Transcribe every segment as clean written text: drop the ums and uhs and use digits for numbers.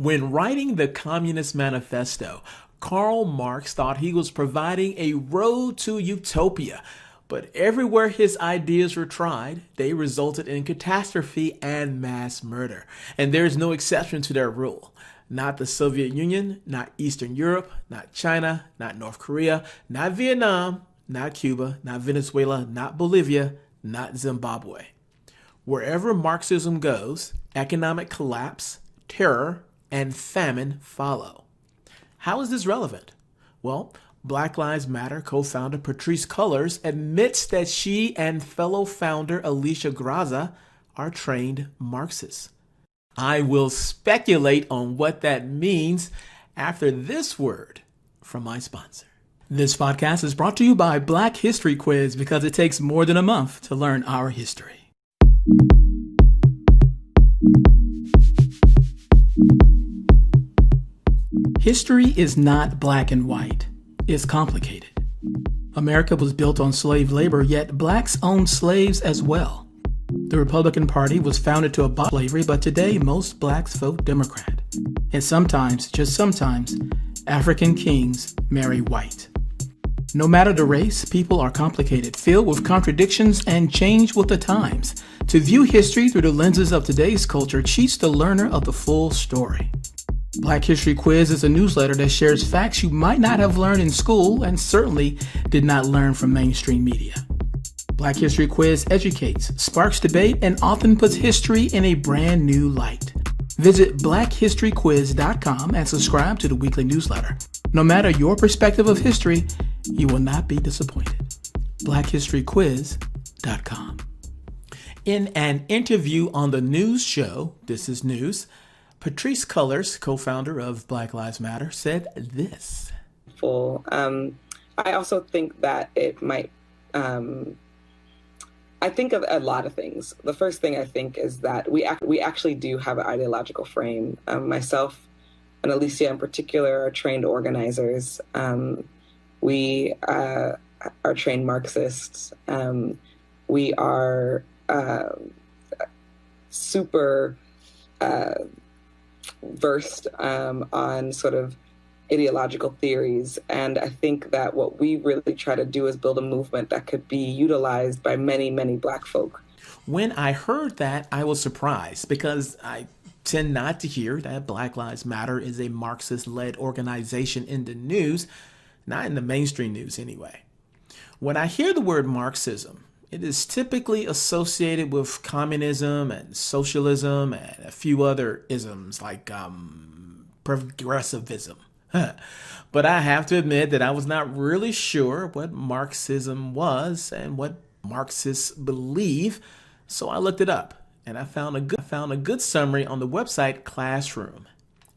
When writing the Communist Manifesto, Karl Marx thought he was providing a road to utopia, but everywhere his ideas were tried, they resulted in catastrophe and mass murder. And there is no exception to their rule. Not the Soviet Union, not Eastern Europe, not China, not North Korea, not Vietnam, not Cuba, not Venezuela, not Bolivia, not Zimbabwe. Wherever Marxism goes, economic collapse, terror, and famine follow. How is this relevant? Well, Black Lives Matter co-founder Patrisse Cullors admits that she and fellow founder Alicia Graza are trained Marxists. I will speculate on what that means after this word from my sponsor. This podcast is brought to you by Black History Quiz because it takes more than a month to learn our history. History is not black and white. It's complicated. America was built on slave labor, yet blacks owned slaves as well. The Republican Party was founded to abolish slavery, but today most blacks vote Democrat. And sometimes, just sometimes, African kings marry white. No matter the race, people are complicated, filled with contradictions, and change with the times. To view history through the lenses of today's culture cheats the learner of the full story. Black History Quiz is a newsletter that shares facts you might not have learned in school and certainly did not learn from mainstream media. Black History Quiz educates, sparks debate, and often puts history in a brand new light. Visit blackhistoryquiz.com and subscribe to the weekly newsletter. No matter your perspective of history, you will not be disappointed. blackhistoryquiz.com. In an interview on the news show, This Is News, Patrisse Cullors, co-founder of Black Lives Matter, said this. I also think that it might, I think of a lot of things. The first thing I think is that we actually do have an ideological frame. Myself and Alicia in particular are trained organizers. We are trained Marxists. We are super versed on sort of ideological theories. And I think that what we really try to do is build a movement that could be utilized by many, many Black folk. When I heard that, I was surprised because I tend not to hear that Black Lives Matter is a Marxist-led organization in the news, not in the mainstream news anyway. When I hear the word Marxism, it is typically associated with communism and socialism and a few other isms like progressivism. But I have to admit that I was not really sure what Marxism was and what Marxists believe, so I looked it up and I found a good summary on the website Classroom.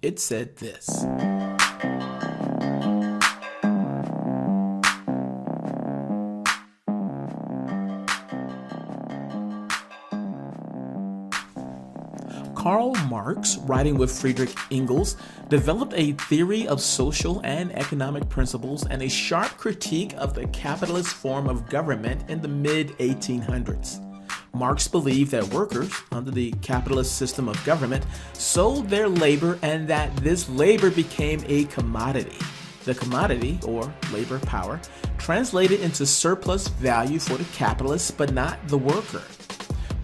It said this. Karl Marx, writing with Friedrich Engels, developed a theory of social and economic principles and a sharp critique of the capitalist form of government in the mid-1800s. Marx believed that workers, under the capitalist system of government, sold their labor and that this labor became a commodity. The commodity, or labor power, translated into surplus value for the capitalist but not the worker.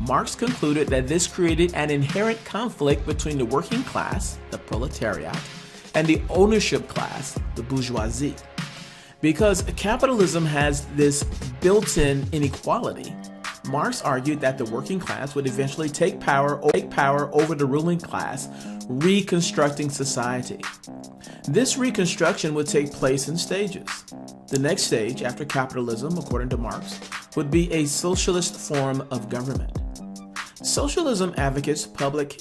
Marx concluded that this created an inherent conflict between the working class, the proletariat, and the ownership class, the bourgeoisie. Because capitalism has this built-in inequality, Marx argued that the working class would eventually take power over the ruling class, reconstructing society. This reconstruction would take place in stages. The next stage after capitalism, according to Marx, would be a socialist form of government. Socialism advocates public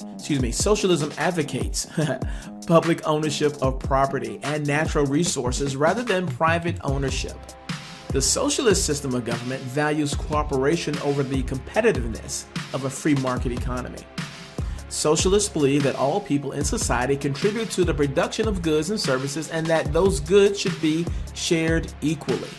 ownership of property and natural resources rather than private ownership. The socialist system of government values cooperation over the competitiveness of a free market economy. Socialists believe that all people in society contribute to the production of goods and services and that those goods should be shared equally.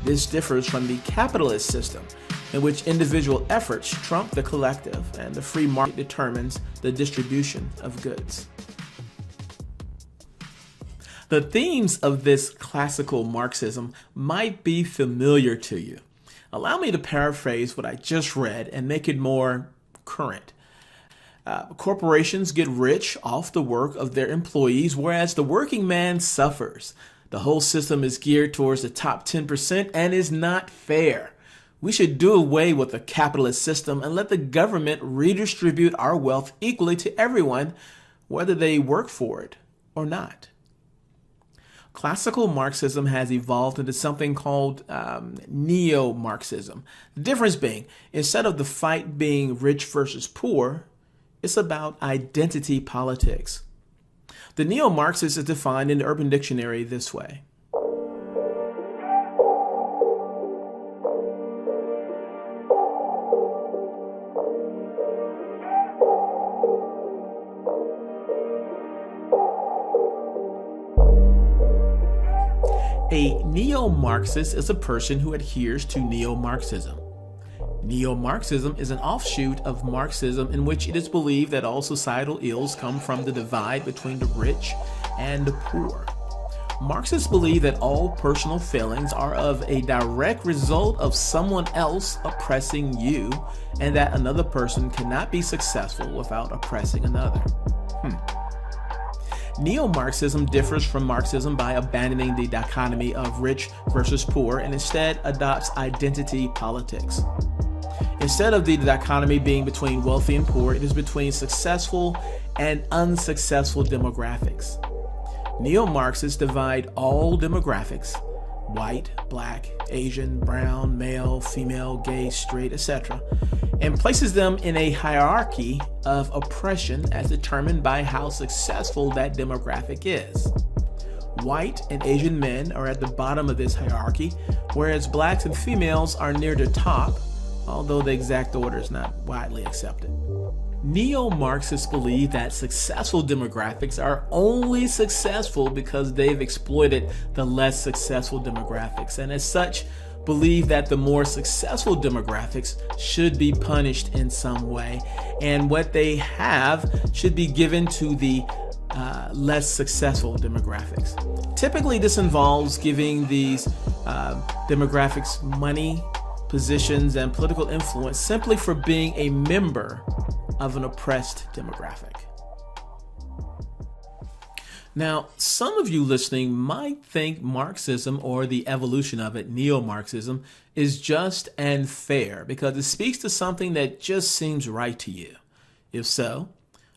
This differs from the capitalist system, in which individual efforts trump the collective and the free market determines the distribution of goods. The themes of this classical Marxism might be familiar to you. Allow me to paraphrase what I just read and make it more current. Corporations get rich off the work of their employees, whereas the working man suffers. The whole system is geared towards the top 10% and is not fair. We should do away with the capitalist system and let the government redistribute our wealth equally to everyone, whether they work for it or not. Classical Marxism has evolved into something called neo-Marxism. The difference being, instead of the fight being rich versus poor, it's about identity politics. The neo-Marxist is defined in the Urban Dictionary this way. A neo-Marxist is a person who adheres to neo-Marxism. Neo-Marxism is an offshoot of Marxism in which it is believed that all societal ills come from the divide between the rich and the poor. Marxists believe that all personal failings are of a direct result of someone else oppressing you, and that another person cannot be successful without oppressing another. Neo-Marxism differs from Marxism by abandoning the dichotomy of rich versus poor and instead adopts identity politics. Instead of the dichotomy being between wealthy and poor, it is between successful and unsuccessful demographics. Neo-Marxists divide all demographics, white, black, Asian, brown, male, female, gay, straight, etc., and places them in a hierarchy of oppression as determined by how successful that demographic is. White and Asian men are at the bottom of this hierarchy, whereas blacks and females are near the top, although the exact order is not widely accepted. Neo-Marxists believe that successful demographics are only successful because they've exploited the less successful demographics, and as such, believe that the more successful demographics should be punished in some way, and what they have should be given to the less successful demographics. Typically, this involves giving these demographics money, positions, and political influence simply for being a member of an oppressed demographic. Now, some of you listening might think Marxism, or the evolution of it, neo-Marxism, is just and fair because it speaks to something that just seems right to you. If so,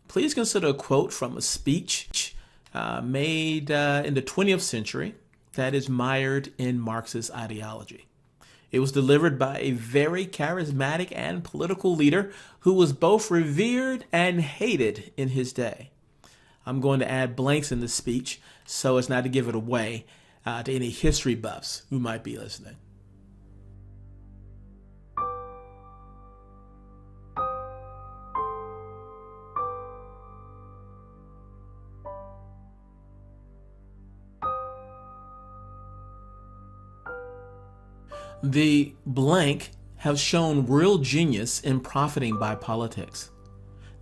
please consider a quote from a speech made in the 20th century that is mired in Marxist ideology. It was delivered by a very charismatic and political leader who was both revered and hated in his day. I'm going to add blanks in the speech so as not to give it away to any history buffs who might be listening. The blank have shown real genius in profiting by politics.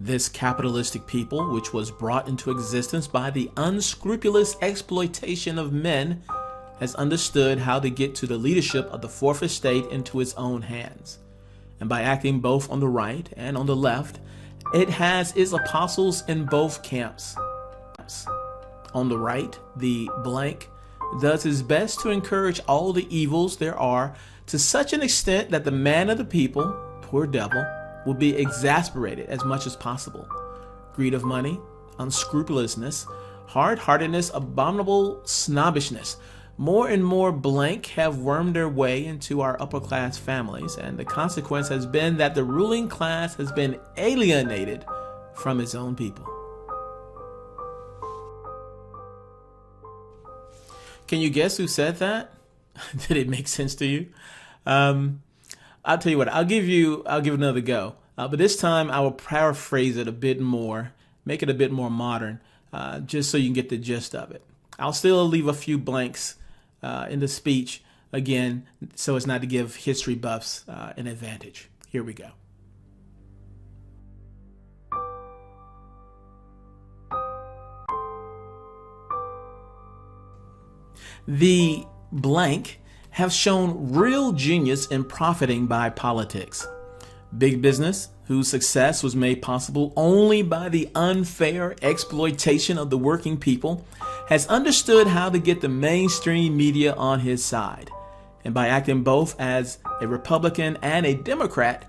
This capitalistic people, which was brought into existence by the unscrupulous exploitation of men, has understood how to get to the leadership of the fourth estate into its own hands. And by acting both on the right and on the left, it has its apostles in both camps. On the right, the blank does his best to encourage all the evils there are to such an extent that the man of the people, poor devil, will be exasperated as much as possible. Greed of money, unscrupulousness, hard-heartedness, abominable snobbishness. More and more blank have wormed their way into our upper-class families, and the consequence has been that the ruling class has been alienated from its own people. Can you guess who said that? Did it make sense to you? I'll tell you what, I'll give another go. But this time I will paraphrase it a bit more, make it a bit more modern, just so you can get the gist of it. I'll still leave a few blanks in the speech, again, so as not to give history buffs an advantage. Here we go. The blank have shown real genius in profiting by politics. Big business, whose success was made possible only by the unfair exploitation of the working people, has understood how to get the mainstream media on his side. And by acting both as a Republican and a Democrat,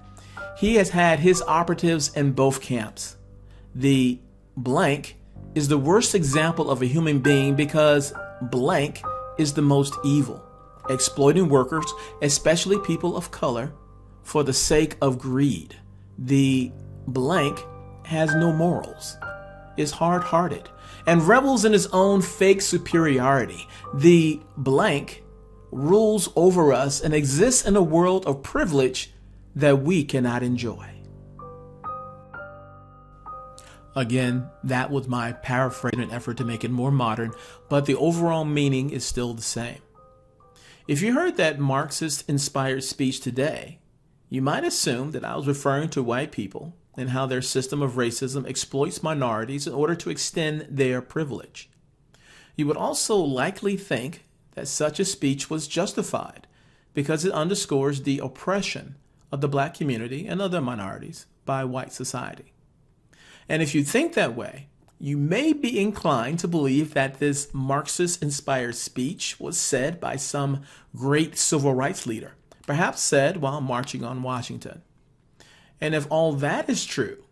he has had his operatives in both camps. The blank is the worst example of a human being because blank is the most evil, exploiting workers, especially people of color, for the sake of greed. The blank has no morals, is hard-hearted, and revels in his own fake superiority. The blank rules over us and exists in a world of privilege that we cannot enjoy. Again, that was my paraphrasing effort to make it more modern, but the overall meaning is still the same. If you heard that Marxist-inspired speech today, you might assume that I was referring to white people and how their system of racism exploits minorities in order to extend their privilege. You would also likely think that such a speech was justified because it underscores the oppression of the black community and other minorities by white society. And if you think that way, you may be inclined to believe that this Marxist-inspired speech was said by some great civil rights leader, perhaps said while marching on Washington. And if all that is true,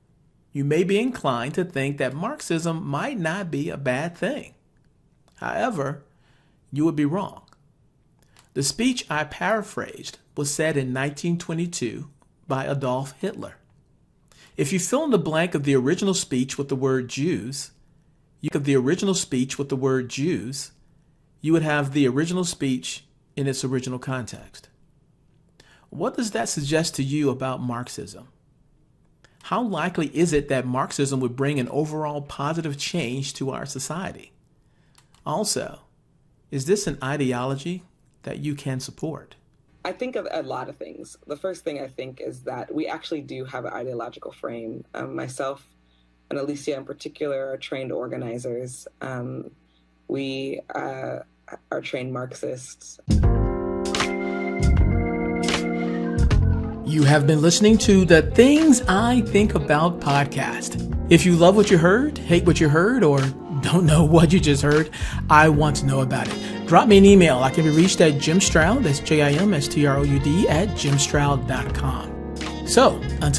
you may be inclined to think that Marxism might not be a bad thing. However, you would be wrong. The speech I paraphrased was said in 1922 by Adolf Hitler. If you fill in the blank of the original speech with the word Jews, you would have the original speech in its original context. What does that suggest to you about Marxism? How likely is it that Marxism would bring an overall positive change to our society? Also, is this an ideology that you can support? I think of a lot of things. The first thing I think is that we actually do have an ideological frame. Myself and Alicia in particular are trained organizers. We are trained Marxists. You have been listening to the Things I Think About podcast. If you love what you heard, hate what you heard, or don't know what you just heard, I want to know about it. Drop me an email. I can be reached at jimstroud, that's JIMSTROUD, at jimstroud.com. So, until